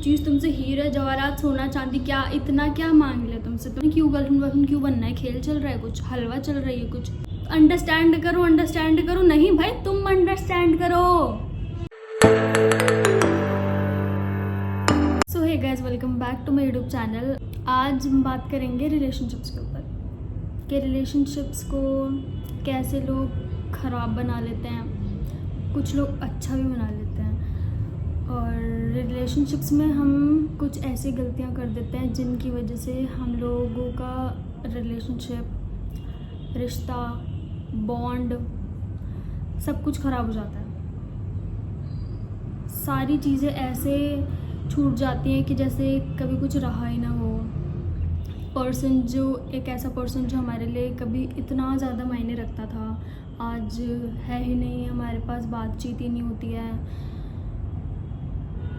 चीज़ तुमसे हीरे जवाहरात सोना चांदी क्या इतना क्या मांग ले तुमसे? तुम क्यों गर्लफ्रेंड वर्लफ्रेंड क्यों बनना है? खेल चल रहा है, कुछ हलवा चल रही है, कुछ अंडरस्टैंड करो। अंडरस्टैंड करो नहीं भाई, तुम अंडरस्टैंड करो। So hey guys, welcome back to my YouTube channel. आज हम बात करेंगे रिलेशनशिप्स के ऊपर कि रिलेशनशिप्स को कैसे लोग ख़राब बना लेते हैं, कुछ लोग अच्छा भी बना लेते हैं। और रिलेशनशिप्स में हम कुछ ऐसी गलतियां कर देते हैं जिनकी वजह से हम लोगों का रिलेशनशिप, रिश्ता, बॉन्ड सब कुछ ख़राब हो जाता है। सारी चीज़ें ऐसे छूट जाती हैं कि जैसे कभी कुछ रहा ही ना हो। पर्सन जो एक ऐसा पर्सन जो हमारे लिए कभी इतना ज़्यादा मायने रखता था, आज है ही नहीं, हमारे पास बातचीत ही नहीं होती है।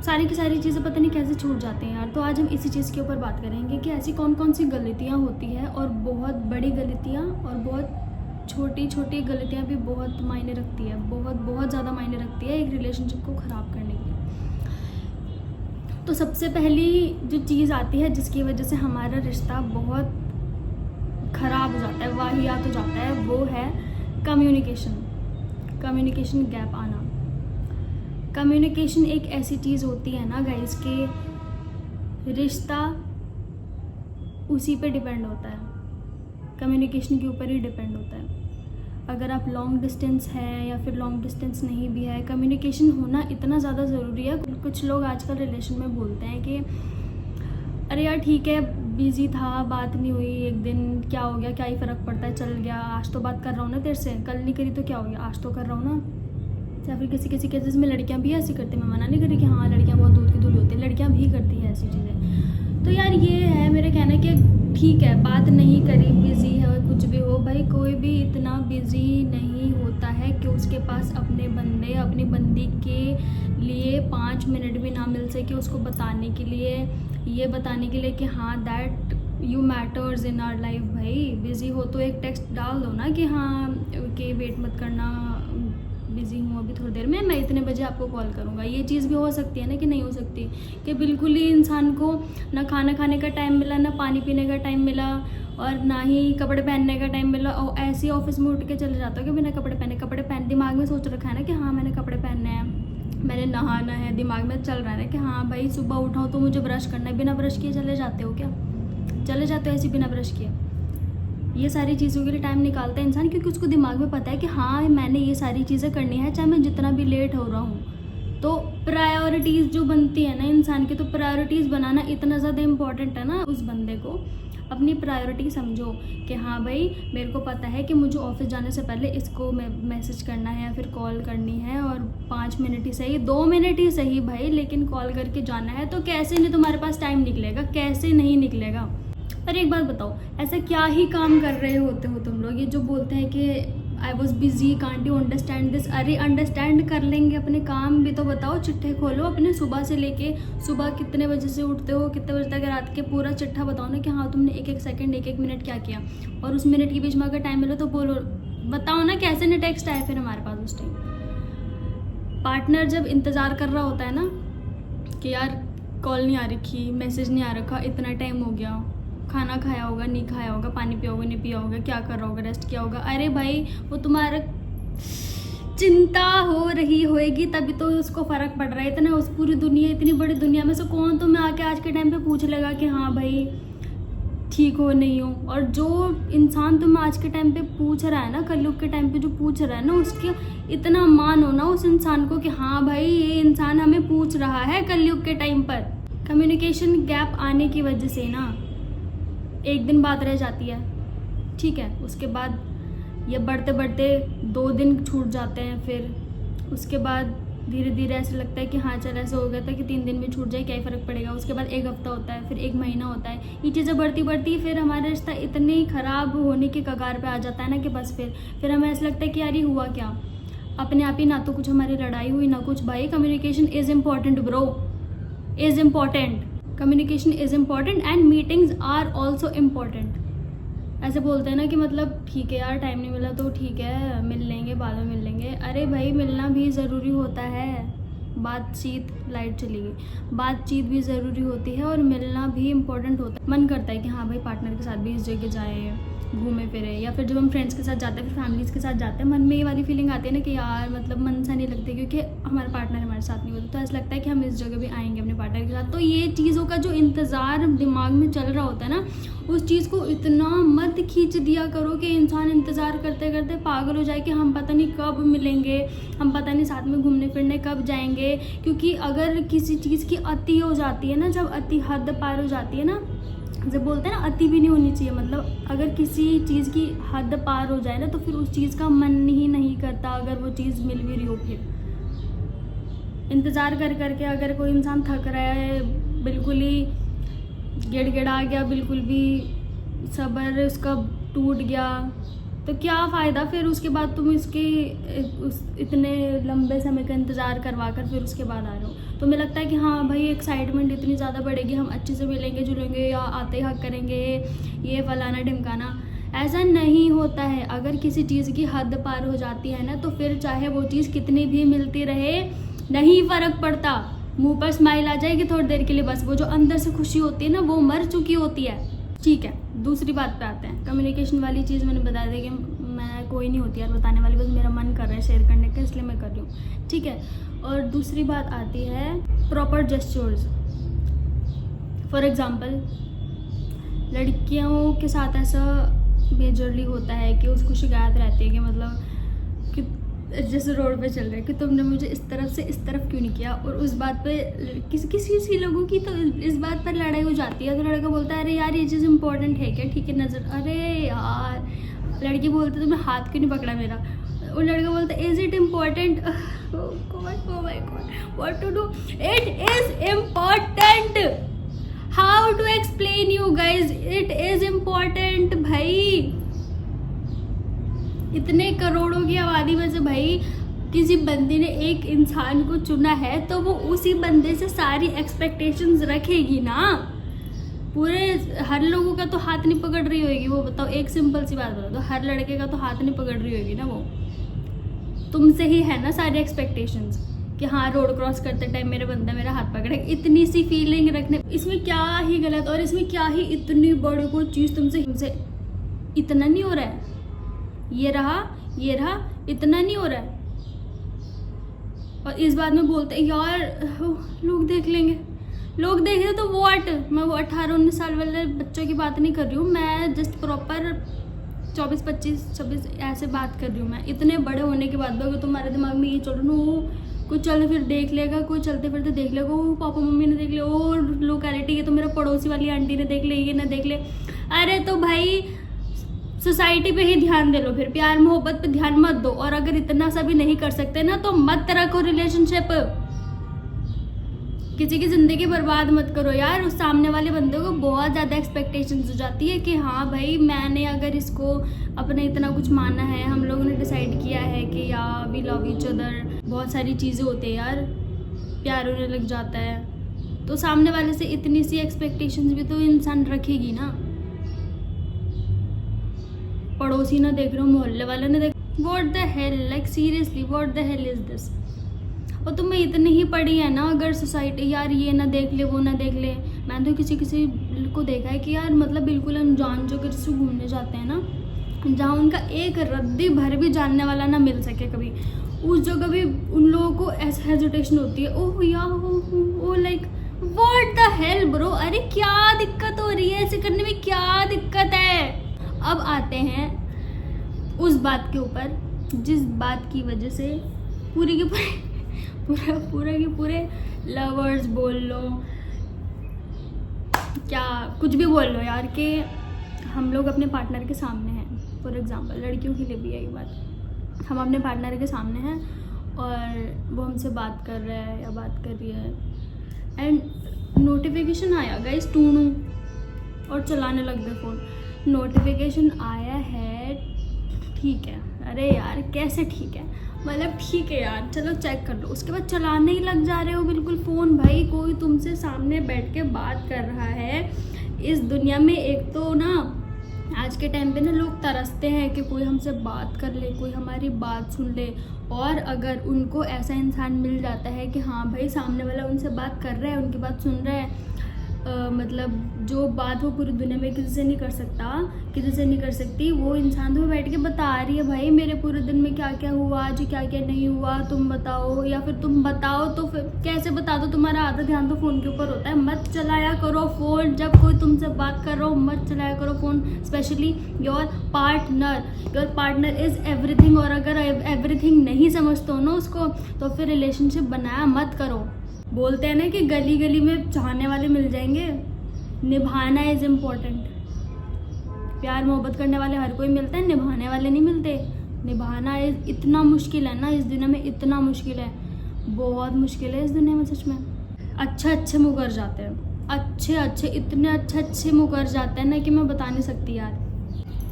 सारी की सारी चीज़ें पता नहीं कैसे छूट जाती हैं यार। तो आज हम इसी चीज़ के ऊपर बात करेंगे कि ऐसी कौन कौन सी गलतियाँ होती हैं, और बहुत बड़ी गलतियाँ और बहुत छोटी छोटी गलतियाँ भी बहुत मायने रखती है, बहुत ज़्यादा मायने रखती है एक रिलेशनशिप को ख़राब करने के लिए। तो सबसे पहली जो चीज़ आती है जिसकी वजह से हमारा रिश्ता बहुत ख़राब हो जाता है, वाहियात हो जाता है, वो है कम्युनिकेशन गैप आना। कम्युनिकेशन एक ऐसी चीज़ होती है ना गाइस कि रिश्ता उसी पे डिपेंड होता है, कम्युनिकेशन के ऊपर ही डिपेंड होता है। अगर आप लॉन्ग डिस्टेंस है या फिर लॉन्ग डिस्टेंस नहीं भी है, कम्युनिकेशन होना इतना ज़्यादा ज़रूरी है। कुछ लोग आजकल रिलेशन में बोलते हैं कि अरे यार ठीक है, बिज़ी था, बात नहीं हुई, एक दिन क्या हो गया, क्या ही फ़र्क पड़ता है, चल गया, आज तो बात कर रहा हूँ ना तेरे से, कल नहीं करी तो क्या हो गया, आज तो कर रहा हूँ ना। या फिर किसी केसेस में लड़कियां भी ऐसी करती हैं। मैं मना नहीं करी कि हाँ लड़कियां बहुत दूध की धूल होती हैं, लड़कियां भी करती हैं ऐसी चीज़ें। तो यार ये है मेरा कहना कि ठीक है, बात नहीं करी, बिज़ी है और कुछ भी हो, भाई कोई भी इतना बिज़ी नहीं होता है कि उसके पास अपने बंदे अपनी बंदी के लिए 5 मिनट भी ना मिल सके उसको बताने के लिए, ये बताने के लिए कि हाँ that you matters in our life. भाई बिज़ी हो तो एक टेक्स्ट डाल दो ना कि हाँ कि वेट मत करना, बिज़ी हूँ अभी थोड़ी देर में, मैं इतने बजे आपको कॉल करूँगा। ये चीज़ भी हो सकती है ना कि नहीं हो सकती कि बिल्कुल ही इंसान को ना खाना खाने का टाइम मिला, ना पानी पीने का टाइम मिला, और ना ही कपड़े पहनने का टाइम मिला, और ऐसे ही ऑफिस में उठ के चले जाता हो कि बिना कपड़े पहन दिमाग में सोच रखा है ना कि हाँ मैंने कपड़े पहनने हैं, मैंने नहाना है, दिमाग में चल रहा है ना कि हाँ भाई सुबह उठाओ तो मुझे ब्रश करना है, बिना ब्रश किए चले जाते हो क्या? चले जाते हो ऐसे बिना ब्रश किए? ये सारी चीज़ों के लिए टाइम निकालता है इंसान, क्योंकि उसको दिमाग में पता है कि हाँ मैंने ये सारी चीज़ें करनी है, चाहे मैं जितना भी लेट हो रहा हूँ। तो प्रायोरिटीज़ जो बनती है ना इंसान की, तो प्रायोरिटीज़ बनाना इतना ज़्यादा इम्पॉर्टेंट है ना। उस बंदे को अपनी प्रायोरिटी समझो कि हाँ भाई मेरे को पता है कि मुझे ऑफिस जाने से पहले इसको मैसेज करना है या फिर कॉल करनी है, और 5 मिनट ही सही, 2 मिनट ही सही भाई, लेकिन कॉल करके जाना है। तो कैसे नहीं तुम्हारे पास टाइम निकलेगा, कैसे नहीं निकलेगा? पर एक बात बताओ, ऐसा क्या ही काम कर रहे होते हो तुम लोग? ये जो बोलते हैं कि I was busy, can't you understand this. अरे अंडरस्टैंड कर लेंगे, अपने काम भी तो बताओ, चिट्ठे खोलो अपने, सुबह से लेके सुबह कितने बजे से उठते हो, कितने बजे तक रात के, पूरा चिट्ठा बताओ ना कि हाँ तुमने एक एक सेकंड, एक एक मिनट क्या किया। और उस मिनट के बीच में अगर टाइम मिले तो बोलो, बताओ ना कैसे नहीं टेक्स्ट आए फिर हमारे पास उस टाइम। पार्टनर जब इंतज़ार कर रहा होता है ना कि यार कॉल नहीं आ रखी, मैसेज नहीं आ रखा, इतना टाइम हो गया, खाना खाया होगा नहीं खाया होगा, पानी पिया होगा नहीं पिया होगा, क्या कर रहा होगा, रेस्ट किया होगा, अरे भाई वो तुम्हारा चिंता हो रही होएगी तभी तो उसको फ़र्क पड़ रहा है। इतना उस पूरी दुनिया, इतनी बड़ी दुनिया में से कौन तुम्हें आके आज के टाइम पे पूछ लेगा कि हाँ भाई ठीक हो नहीं हो? और जो इंसान तुम्हें आज के टाइम पे पूछ रहा है ना, कलयुग के टाइम पे जो पूछ रहा है ना, उसके इतना मान हो ना उस इंसान को कि हाँ भाई ये इंसान हमें पूछ रहा है कलयुग के टाइम पर। कम्युनिकेशन गैप आने की वजह से ना एक दिन बात रह जाती है, ठीक है, उसके बाद ये बढ़ते बढ़ते 2 दिन छूट जाते हैं, फिर उसके बाद धीरे धीरे ऐसे लगता है कि हाँ चल ऐसे हो गया था कि 3 दिन में छूट जाए, क्या ही फ़र्क पड़ेगा। उसके बाद 1 हफ्ता होता है, फिर 1 महीना होता है, ये चीज़ें बढ़ती बढ़ती फिर हमारा रिश्ता इतने ख़राब होने के कगार पे आ जाता है ना कि बस फिर हमें ऐसा लगता है कि यार ये हुआ क्या, अपने आप ही ना तो कुछ हमारी लड़ाई हुई ना कुछ। भाई communication is important bro, is important, communication is important and meetings are also important. ऐसे बोलते हैं ना कि मतलब ठीक है यार टाइम नहीं मिला तो ठीक है मिल लेंगे, बाद में मिल लेंगे। अरे भाई मिलना भी ज़रूरी होता है, बातचीत, लाइट चली गई। बातचीत भी ज़रूरी होती है और मिलना भी इम्पोर्टेंट होता है। मन करता है कि हाँ भाई पार्टनर के साथ भी इस जगह जाए, घूमे फिरे, या फिर जब हम फ्रेंड्स के साथ जाते हैं, फिर फैमिलीज़ के साथ जाते हैं, मन में ये वाली फीलिंग आती है ना कि यार मतलब मन सा नहीं लगता क्योंकि हमारा पार्टनर हमारे साथ नहीं होता। तो ऐसा लगता है कि हम इस जगह भी आएंगे अपने पार्टनर के साथ। तो ये चीज़ों का जो इंतज़ार दिमाग में चल रहा होता है ना, उस चीज़ को इतना मत खींच दिया करो कि इंसान इंतज़ार करते करते पागल हो जाए कि हम पता नहीं कब मिलेंगे, हम पता नहीं साथ में घूमने फिरने कब जाएंगे। क्योंकि अगर किसी चीज़ की अति हो जाती है ना, जब अति हद पार हो जाती है ना, जब बोलते हैं ना अति भी नहीं होनी चाहिए, मतलब अगर किसी चीज़ की हद पार हो जाए ना तो फिर उस चीज़ का मन ही नहीं करता अगर वो चीज़ मिल भी रही हो। फिर इंतज़ार कर करके अगर कोई इंसान थक रहा है, बिल्कुल ही गिड़गिड़ा गया, बिल्कुल भी सब्र उसका टूट गया, तो क्या फ़ायदा फिर उसके बाद तुम इतने लंबे समय का इंतज़ार करवा कर फिर उसके बाद आ रहे हो। तो मुझे लगता है कि हाँ भाई एक्साइटमेंट इतनी ज़्यादा बढ़ेगी, हम अच्छे से मिलेंगे जुलेंगे या आते ही हक करेंगे, ये फलाना ढिमकाना। ऐसा नहीं होता है। अगर किसी चीज़ की हद पार हो जाती है ना, तो फिर चाहे वो चीज़ कितनी भी मिलती रहे नहीं फ़र्क पड़ता। मुँह पर स्माइल आ जाएगी थोड़ी देर के लिए, बस वो जो अंदर से खुशी होती है ना वो मर चुकी होती है। ठीक है, दूसरी बात पे आते हैं। कम्युनिकेशन वाली चीज़ मैंने बता दी कि मैं कोई नहीं होती यार बताने वाली, बस मेरा मन कर रहा है शेयर करने का, इसलिए मैं कर रही हूँ। ठीक है, और दूसरी बात आती है प्रॉपर जेस्चर्स। फॉर एग्जांपल लड़कियों के साथ ऐसा मेजरली होता है कि उसको शिकायत रहती है कि मतलब कि जैसे रोड पे चल रहे हैं कि तुमने मुझे इस तरफ से इस तरफ क्यों नहीं किया, और उस बात पे किसी लोगों की तो इस बात पर लड़ाई हो जाती है। तो लड़का बोलता है अरे यार ये चीज़ इंपॉर्टेंट है क्या, ठीक है नज़र, अरे यार लड़की बोलती तुमने हाथ क्यों नहीं पकड़ा मेरा, और लड़का बोलता है is it important, what to do, it is important, how to explain you guys, it is important. भाई इतने करोड़ों की आबादी में से भाई किसी बंदे ने एक इंसान को चुना है तो वो उसी बंदे से सारी एक्सपेक्टेशंस रखेगी ना। पूरे हर लोगों का तो हाथ नहीं पकड़ रही होगी वो, बताओ एक सिंपल सी बात बता दो, हर लड़के का तो हाथ नहीं पकड़ रही होगी ना वो, तुमसे ही है ना सारी एक्सपेक्टेशंस कि हाँ रोड क्रॉस करते टाइम मेरा बंदा मेरा हाथ पकड़े। इतनी सी फीलिंग रखने इसमें क्या ही गलत, और इसमें क्या ही इतनी बड़ी कोई चीज़ तुमसे इतना नहीं हो रहा है, ये रहा इतना नहीं हो रहा है, और इस बात में बोलते हैं यार लोग देख लेंगे, लोग देख रहे तो व्हाट। मैं वो 18-19 साल वाले बच्चों की बात नहीं कर रही हूँ, मैं जस्ट प्रॉपर 24, 25, 26 ऐसे बात कर रही हूँ। मैं इतने बड़े होने के बाद भी अगर तुम्हारे दिमाग में ये चल रहा कोई चल फिर देख लेगा, कोई चलते फिरते देख लेगा, वो पापा मम्मी ने देख लिया, वो लोकेलिटी है तो मेरा पड़ोसी वाली आंटी ने देख ले, ये ना देख ले, अरे तो भाई सोसाइटी पे ही ध्यान दे लो, फिर प्यार मोहब्बत पे ध्यान मत दो। और अगर इतना सा भी नहीं कर सकते ना तो मत रखो रिलेशनशिप, किसी की जिंदगी बर्बाद मत करो यार। उस सामने वाले बंदे को बहुत ज़्यादा एक्सपेक्टेशंस हो जाती है कि हाँ भाई मैंने अगर इसको अपने इतना कुछ माना है, हम लोगों ने डिसाइड किया है कि यार वी लव ईच अदर, बहुत सारी चीज़ें होती है यार, प्यार होने लग जाता है, तो सामने वाले से इतनी सी एक्सपेक्टेशंस भी तो इंसान रखेगी ना। पड़ोसी ना देख रहे हो, मोहल्ले वाले ने देख, what the hello, like seriously what the hell is this. और तुम्हें इतनी ही पड़ी है ना अगर सोसाइटी यार ये ना देख ले वो ना देख ले। मैंने तो किसी को देखा है कि यार मतलब बिल्कुल अनजान जगह से घूमने जाते हैं ना, जहाँ उनका एक रद्दी भर भी जानने वाला ना मिल सके कभी, उस जगह भी उन लोगों को ऐसा हेजिटेशन होती है, ओह यार oh like what the hell bro, अरे क्या दिक्कत हो रही है, ऐसे करने में क्या दिक्कत है। अब आते हैं उस बात के ऊपर जिस बात की वजह से पूरे के पूरे लवर्स बोल लो, क्या कुछ भी बोल लो यार, कि हम लोग अपने पार्टनर के सामने हैं। फॉर एग्जांपल लड़कियों के लिए भी है ये बात, हम अपने पार्टनर के सामने हैं और वो हमसे बात कर रहा है या बात कर रही है एंड नोटिफिकेशन आया गाइस टूनू और चलाने लग गए फ़ोन। नोटिफिकेशन आया है, ठीक है, अरे यार कैसे ठीक है, मतलब ठीक है यार चलो चेक कर लो, उसके बाद चलाने ही लग जा रहे हो बिल्कुल फ़ोन। भाई कोई तुमसे सामने बैठ के बात कर रहा है इस दुनिया में, एक तो ना आज के टाइम पे ना लोग तरसते हैं कि कोई हमसे बात कर ले, कोई हमारी बात सुन ले, और अगर उनको ऐसा इंसान मिल जाता है कि हाँ भाई सामने वाला उनसे बात कर रहा है, उनकी बात सुन रहा है, मतलब जो बात वो पूरी दुनिया में किसी से नहीं कर सकता, किसी से नहीं कर सकती, वो इंसान तो बैठ के बता रही है भाई मेरे पूरे दिन में क्या क्या हुआ, आज क्या क्या नहीं हुआ, तुम बताओ, या फिर तुम बताओ तो फिर कैसे बता दो, तुम्हारा आधा ध्यान तो फ़ोन के ऊपर होता है। मत चलाया करो फ़ोन, जब कोई तुमसे बात कर रहा हो मत चलाया करो phone, specially your partner is everything. और अगर एवरीथिंग नहीं समझते हो ना उसको, तो फिर रिलेशनशिप बनाया मत करो। बोलते हैं ना कि गली गली में चाहने वाले मिल जाएंगे, निभाना इज़ इम्पोर्टेंट। प्यार मोहब्बत करने वाले हर कोई मिलता है, निभाने वाले नहीं मिलते। निभाना इतना मुश्किल है ना इस दुनिया में, इतना मुश्किल है, बहुत मुश्किल है इस दुनिया में सच में। अच्छे मुकर जाते हैं, अच्छे इतने अच्छे मुकर जाते हैं ना कि मैं बता नहीं सकती यार।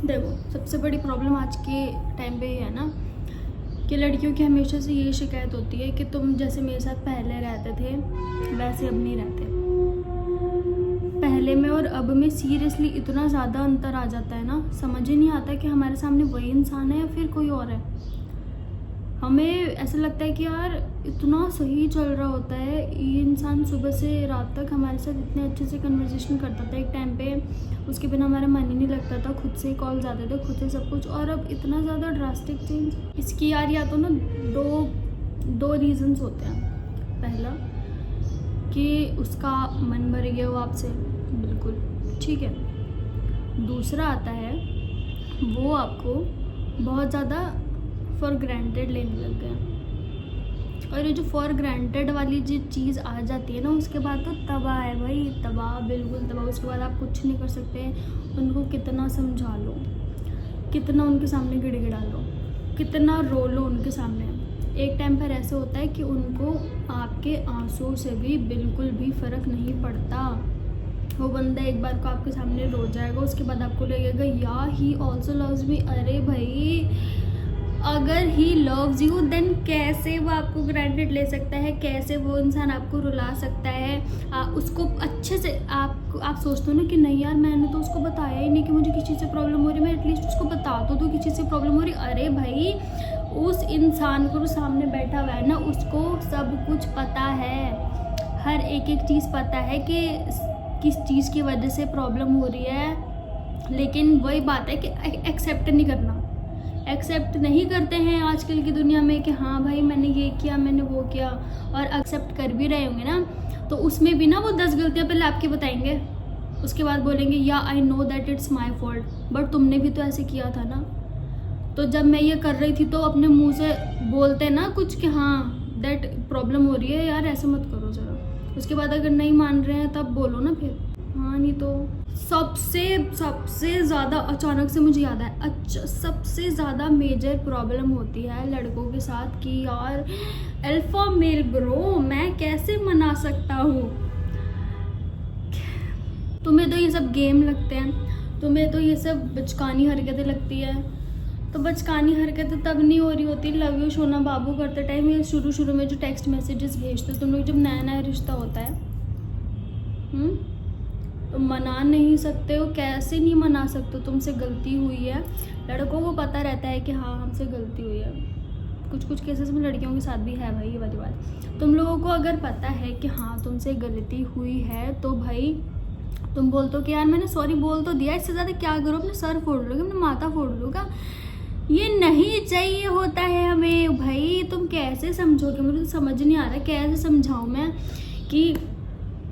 देखो सबसे बड़ी प्रॉब्लम आज के टाइम पे ये है ना कि लड़कियों की हमेशा से ये शिकायत होती है कि तुम जैसे मेरे साथ पहले रहते थे वैसे अब नहीं रहते। पहले में और अब में सीरियसली इतना ज़्यादा अंतर आ जाता है ना, समझ ही नहीं आता कि हमारे सामने वही इंसान है या फिर कोई और है। हमें ऐसा लगता है कि यार इतना सही चल रहा होता है ये इंसान, सुबह से रात तक हमारे साथ इतने अच्छे से कन्वर्सेशन करता था एक टाइम पे, उसके बिना हमारा मन ही नहीं लगता था, खुद से ही कॉल्स आते थे, खुद से सब कुछ। और अब इतना ज़्यादा ड्रास्टिक चेंज। इसकी यार या तो ना दो रीजंस होते हैं। पहला कि उसका मन भर गया हो आपसे, बिल्कुल ठीक है। दूसरा आता है वो आपको बहुत ज़्यादा फॉर ग्रांटेड लेने लग गया। और ये जो फॉर ग्रांटेड वाली जो चीज़ आ जाती है ना, उसके बाद तो तबाह है भाई, तबाह, बिल्कुल तबाह। उसके बाद आप कुछ नहीं कर सकते। उनको कितना समझा लो, कितना उनके सामने गिड़गिड़ा लो, कितना रो लो उनके सामने, एक टाइम पर ऐसे होता है कि उनको आपके आंसू से भी बिल्कुल भी फ़र्क नहीं पड़ता। वो बंदा एक बार को आपके सामने रो जाएगा, उसके बाद आपको लगेगा या ही ऑल्सो लव्स मी। अरे भाई अगर ही लव्स यू देन कैसे वो आपको ग्रांटेड ले सकता है, कैसे वो इंसान आपको रुला सकता है। उसको अच्छे से आप सोचते हो ना कि नहीं यार मैंने तो उसको बताया ही नहीं कि मुझे किसी चीज़ से प्रॉब्लम हो रही है, मैं एटलीस्ट उसको बता तो कि किसी से प्रॉब्लम हो रही। अरे भाई उस इंसान को सामने बैठा हुआ है ना, उसको सब कुछ पता है, हर एक चीज़ पता है कि किस चीज़ की वजह से प्रॉब्लम हो रही है। लेकिन वही बात है कि एक्सेप्ट नहीं करना, एक्सेप्ट नहीं करते हैं आजकल की दुनिया में कि हाँ भाई मैंने ये किया, मैंने वो किया। और एक्सेप्ट कर भी रहे होंगे ना, तो उसमें भी ना वो 10 गलतियाँ पहले आपकी बताएंगे, उसके बाद बोलेंगे या I know that it's my fault, but तुमने भी तो ऐसे किया था ना। तो जब मैं ये कर रही थी तो अपने मुंह से बोलते ना कुछ कि हाँ दैट प्रॉब्लम हो रही है यार, ऐसे मत करो ज़रा। उसके बाद अगर नहीं मान रहे हैं तब बोलो ना फिर, हाँ नहीं तो। सबसे ज़्यादा अचानक से मुझे याद है, अच्छा सबसे ज़्यादा मेजर प्रॉब्लम होती है लड़कों के साथ कि यार अल्फा मेल ब्रो मैं कैसे मना सकता हूँ, तुम्हें तो ये सब गेम लगते हैं, तुम्हें तो ये सब बचकानी हरकतें लगती है। तो बचकानी हरकतें तब नहीं हो रही होती लव यू सोना बाबू करते टाइम, ये शुरू में जो टेक्स्ट मैसेजेस भेजते तुम लोग, जब नया रिश्ता होता है। तो मना नहीं सकते हो, कैसे नहीं मना सकते हो, तुमसे गलती हुई है। लड़कों को पता रहता है कि हाँ हमसे गलती हुई है, कुछ केसेस में लड़कियों के साथ भी है भाई ये वाली बात। तुम लोगों को अगर पता है कि हाँ तुमसे गलती हुई है तो भाई तुम बोलते हो कि यार मैंने सॉरी बोल तो दिया, इससे ज़्यादा क्या करो, अपने सर फोड़ लोगे, अपने माथा फोड़ लूँगा। ये नहीं चाहिए होता है हमें भाई। तुम कैसे समझोगे, मुझे तो समझ नहीं आ रहा कैसे समझाऊँ मैं कि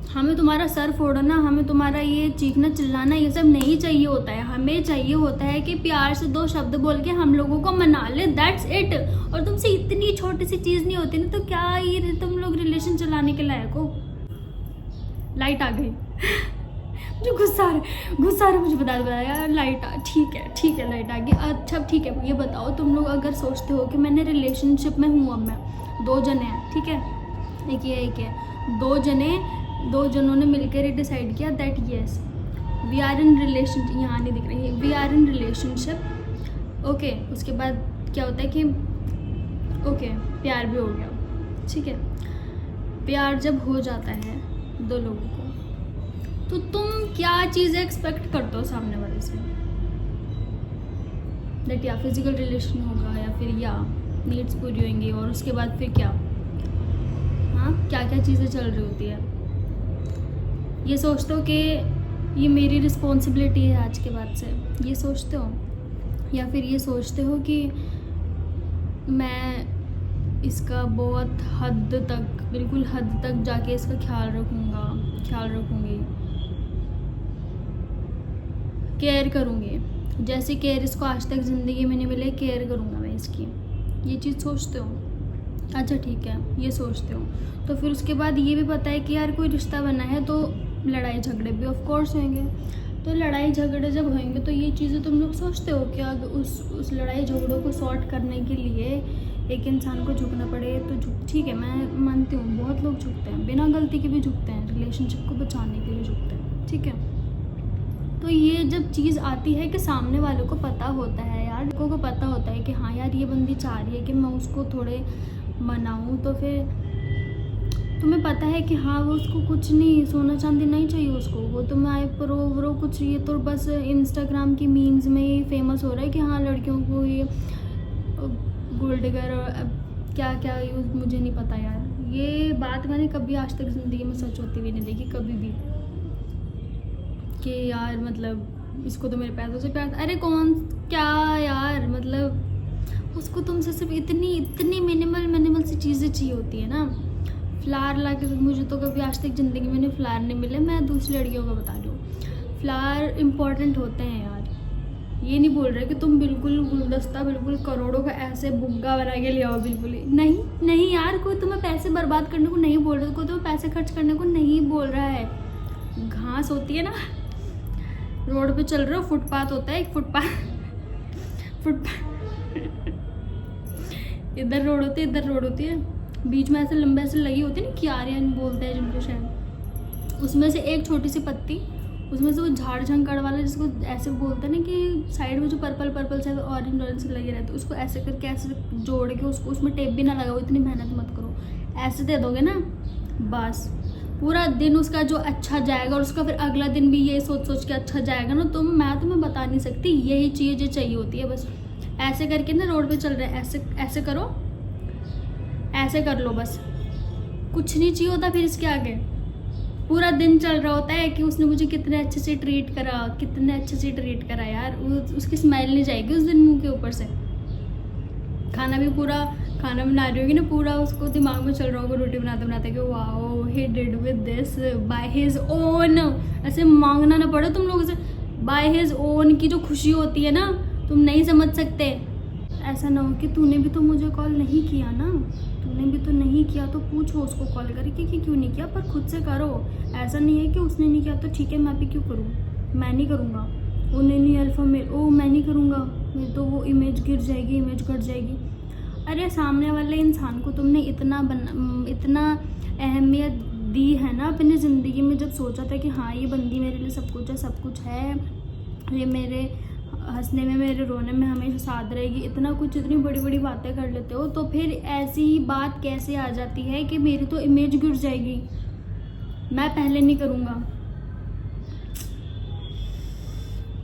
हमें तुम्हारा सर फोड़ना, हमें तुम्हारा ये चीखना चिल्लाना ये सब नहीं चाहिए होता है। हमें चाहिए होता है कि प्यार से 2 शब्द बोल के हम लोगों को मना ले, दैट्स इट। और तुमसे इतनी छोटी सी चीज़ नहीं होती ना, तो क्या ये तुम लोग रिलेशन चलाने के लायक हो। लाइट आ गई मुझे गुस्सा आ रहा मुझे बता दो यार, लाइट ठीक है लाइट आ गई। अच्छा ठीक है, ये बताओ तुम लोग अगर सोचते हो कि मैंने रिलेशनशिप में हूँ, अब मैं 2 जने हैं, ठीक है, एक है 2 जनों ने मिलकर ही डिसाइड किया that yes we are in relation, यहाँ नहीं दिख रही है, we are in relationship, okay. उसके बाद क्या होता है कि ओके प्यार भी हो गया, ठीक है। प्यार जब हो जाता है 2 लोगों को, तो तुम क्या चीज़ें एक्सपेक्ट करते हो सामने वाले से, दैट या फिजिकल रिलेशन होगा या फिर या नीड्स पूरी होंगी और उसके बाद फिर क्या, हाँ क्या क्या चीज़ें चल रही होती है। ये सोचते हो कि ये मेरी रिस्पॉन्सिबिलिटी है आज के बाद से, ये सोचते हो, या फिर ये सोचते हो कि मैं इसका बहुत हद तक, बिल्कुल हद तक जाके इसका ख्याल रखूँगी, केयर करूँगी, जैसे केयर इसको आज तक ज़िंदगी में नहीं मिले केयर करूँगा मैं इसकी। ये चीज़ सोचते हो, अच्छा ठीक है, ये सोचते हो। तो फिर उसके बाद ये भी पता है कि यार कोई रिश्ता बना है तो लड़ाई झगड़े भी ऑफ कोर्स होंगे। तो लड़ाई झगड़े जब होंगे तो ये चीज़ें तुम लोग सोचते हो कि अगर उस लड़ाई झगड़ों को सॉर्ट करने के लिए एक इंसान को झुकना पड़े तो ठीक है, मैं मानती हूँ बहुत लोग झुकते हैं, बिना गलती के भी झुकते हैं, रिलेशनशिप को बचाने के लिए झुकते हैं, ठीक है। तो ये जब चीज़ आती है कि सामने वालों को पता होता है यार, लोगों को पता होता है कि हाँ यार ये बंदी चाह रही है कि मैं उसको थोड़े मनाऊँ, तो फिर तुम्हें पता है कि हाँ वो उसको कुछ नहीं, सोना चांदी नहीं चाहिए उसको, वो तो मैं प्रो कुछ, ये तो बस इंस्टाग्राम की मीम्स में ही फेमस हो रहा है कि हाँ लड़कियों को ये गोल्ड डिगर क्या क्या यूज़, मुझे नहीं पता यार। ये बात मैंने कभी आज तक ज़िंदगी में सच होती हुई नहीं देखी कभी भी, कि यार मतलब इसको तो मेरे पैसों से प्यार, अरे कौन क्या यार, मतलब उसको तुमसे सिर्फ इतनी मिनिमल सी चीज़ें चाहिए होती है ना। फ्लावर ला के, मुझे तो कभी आज तक ज़िंदगी में नहीं फ्लावर नहीं मिले, मैं दूसरी लड़कियों को बता रही हूँ। फ्लावर इम्पॉर्टेंट होते हैं यार, ये नहीं बोल रहे कि तुम बिल्कुल गुलदस्ता बिल्कुल करोड़ों का ऐसे बुग्गा बना के ले आओ, बिल्कुल ही नहीं यार, कोई तुम्हें पैसे बर्बाद करने को नहीं बोल रहा, कोई तुम्हें पैसे खर्च करने को नहीं बोल रहा है। घास होती है ना, रोड पे चल रहे हो, फुटपाथ होता है एक, फुटपाथ इधर रोड होती है, इधर रोड होती है, बीच में ऐसे लंबे ऐसे लगी होती है ना, क्यारियाँ बोलते हैं जिनको शायद, उसमें से एक छोटी सी पत्ती, उसमें से वो झाड़ झंकाड़ वाला जिसको ऐसे बोलते हैं ना कि साइड में जो पर्पल से ऑरेंज से लगे रहते, उसको ऐसे करके ऐसे जोड़ के उसको, उसमें टेप भी ना लगाओ, इतनी मेहनत मत करो, ऐसे दे दोगे ना बस पूरा दिन उसका जो अच्छा जाएगा, और उसका फिर अगला दिन भी ये सोच के अच्छा जाएगा ना। तो मैं तुम्हें बता नहीं सकती, यही चीज़ जो चाहिए होती है बस। ऐसे करके ना रोड पे चल रहे हैं, ऐसे करो, ऐसे कर लो बस, कुछ नहीं चाहिए होता फिर इसके आगे। पूरा दिन चल रहा होता है कि उसने मुझे कितने अच्छे से ट्रीट करा यार, उसकी स्माइल नहीं जाएगी उस दिन मुंह के ऊपर से। खाना बना रही होगी ना, पूरा उसको दिमाग में चल रहा होगा रोटी बनाते बनाते कि wow he did with this by his own. ऐसे मांगना ना पड़े तुम लोगों से, बाय हिज ओन की जो खुशी होती है ना, तुम नहीं समझ सकते। ऐसा ना हो कि तूने भी तो मुझे कॉल नहीं किया ना, तो पूछो उसको कॉल करके कि क्यों नहीं किया, पर खुद से करो। ऐसा नहीं है कि उसने नहीं किया तो ठीक है मैं भी क्यों करूँ, मैं नहीं करूँगा, वो नहीं अल्फा मेल, ओ मैं नहीं करूँगा, मेरी तो वो इमेज गिर जाएगी, इमेज घट जाएगी। अरे सामने वाले इंसान को तुमने इतना अहमियत दी है ना अपनी ज़िंदगी में, जब सोचा था कि हाँ ये बंदी मेरे लिए सब कुछ है, ये मेरे हंसने में मेरे रोने में हमेशा साथ रहेगी, इतना कुछ, इतनी बड़ी बड़ी बातें कर लेते हो, तो फिर ऐसी ही बात कैसे आ जाती है कि मेरी तो इमेज गिर जाएगी, मैं पहले नहीं करूँगा।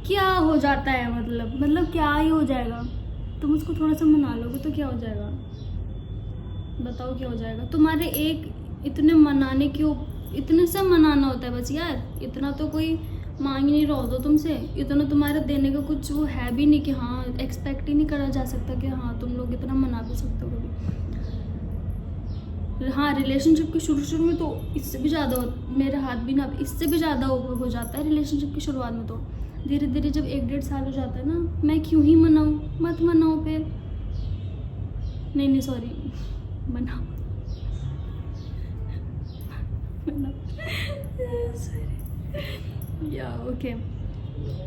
क्या हो जाता है, मतलब क्या ही हो जाएगा। तुम उसको थोड़ा सा मना लोगे तो क्या हो जाएगा, बताओ क्या हो जाएगा। तुम्हारे एक इतने से मनाना होता है बस यार, इतना तो कोई मांग नहीं रहा होता तुमसे, इतना तुम्हारा देने का कुछ वो है भी नहीं कि हाँ एक्सपेक्ट ही नहीं करा जा सकता कि हाँ तुम लोग इतना मना भी सकते हो कभी। हाँ रिलेशनशिप के शुरू में तो इससे भी ज़्यादा, मेरा हाथ भी ना, इससे भी ज़्यादा हो जाता है रिलेशनशिप की शुरुआत में। तो धीरे धीरे जब 1-1.5 साल हो जाता है ना, मैं क्यों ही मनाऊँ, मत मनाओ फिर, नहीं सॉरी, मनाओ या ओके।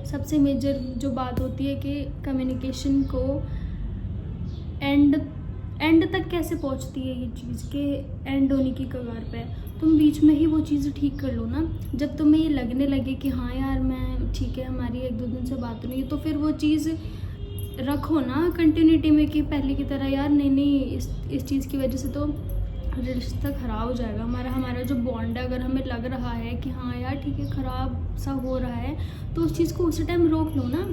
सबसे मेजर जो बात होती है कि कम्युनिकेशन को एंड तक कैसे पहुंचती है ये चीज़ के एंड होने की कगार पे, तुम बीच में ही वो चीज़ ठीक कर लो ना। जब तुम्हें ये लगने लगे कि हाँ यार मैं ठीक है, हमारी 1-2 दिन से बात नहीं है, तो फिर वो चीज़ रखो ना कंटिन्यूटी में कि पहले की तरह यार नहीं इस चीज़ की वजह से तो रिश्ता ख़राब हो जाएगा हमारा जो बॉन्ड है। अगर हमें लग रहा है कि हाँ यार ठीक है ख़राब सा हो रहा है, तो उस चीज़ को उसी टाइम रोक लो ना।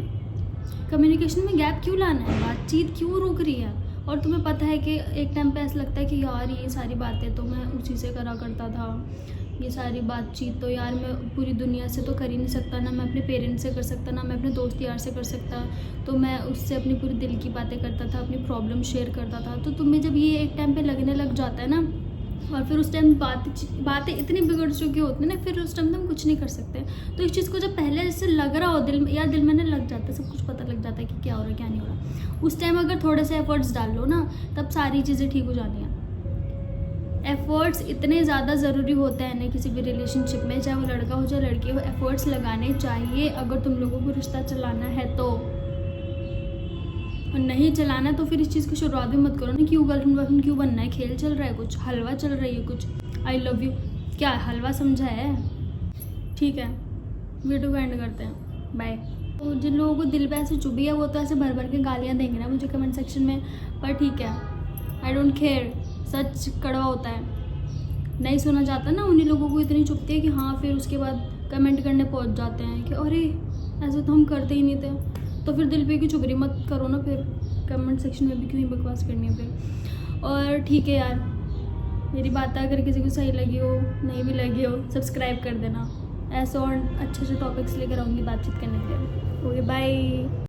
कम्युनिकेशन में गैप क्यों लाना है, बातचीत क्यों रुक रही है, और तुम्हें पता है कि एक टाइम पे ऐसा लगता है कि यार ये सारी बातें तो मैं उसी से करा करता था, ये सारी बातचीत तो यार मैं पूरी दुनिया से तो कर ही नहीं सकता, ना मैं अपने पेरेंट्स से कर सकता, ना मैं अपने दोस्त यार से कर सकता, तो मैं उससे अपनी पूरी दिल की बातें करता था, अपनी प्रॉब्लम शेयर करता था। तो तुम्हें जब ये एक टाइम पे लगने लग जाता है ना, और फिर उस टाइम बातें इतनी बिगड़ चुकी होती है ना, फिर उस टाइम तो हम कुछ नहीं कर सकते। तो इस चीज़ को जब पहले से लग रहा हो दिल में, या दिल में ना लग जाता है, सब कुछ पता लग जाता है कि क्या हो रहा है क्या नहीं हो रहा, उस टाइम अगर थोड़े से एफर्ट्स डाल लो ना, तब सारी चीज़ें ठीक हो जाती हैं। एफ़र्ट्स इतने ज़्यादा ज़रूरी होते हैं ना किसी भी रिलेशनशिप में, चाहे वो लड़का हो चाहे लड़की हो, एफ़र्ट्स लगाने चाहिए अगर तुम लोगों को रिश्ता चलाना है तो। और नहीं चलाना तो फिर इस चीज़ की शुरुआत भी मत करो ना, क्यों गर्लफ्रेंड बॉयफ्रेंड क्यों बनना है, खेल चल रहा है कुछ, हलवा चल रही है कुछ, आई लव यू क्या हलवा समझा है। ठीक है, वीडियो को एंड करते हैं, बाय। तो जिन लोगों को दिल पे ऐसे चुभी है वो तो ऐसे भर भर के गालियाँ देंगे ना मुझे कमेंट सेक्शन में, पर ठीक है, आई डोंट केयर, सच कड़वा होता है, नहीं सुना जाता ना, उन्हीं लोगों को इतनी चुभती है कि हाँ फिर उसके बाद कमेंट करने पहुंच जाते हैं कि अरे ऐसे तो हम करते ही नहीं थे। तो फिर दिल पे की चुभरी मत करो ना, फिर कमेंट सेक्शन में भी क्यों ही बकवास करनी है फिर। और ठीक है यार, मेरी बात अगर किसी को सही लगी हो नहीं भी लगी हो, सब्सक्राइब कर देना, ऐसे और अच्छे अच्छे टॉपिक्स लेकर आऊँगी बातचीत करने के लिए। Okay bye.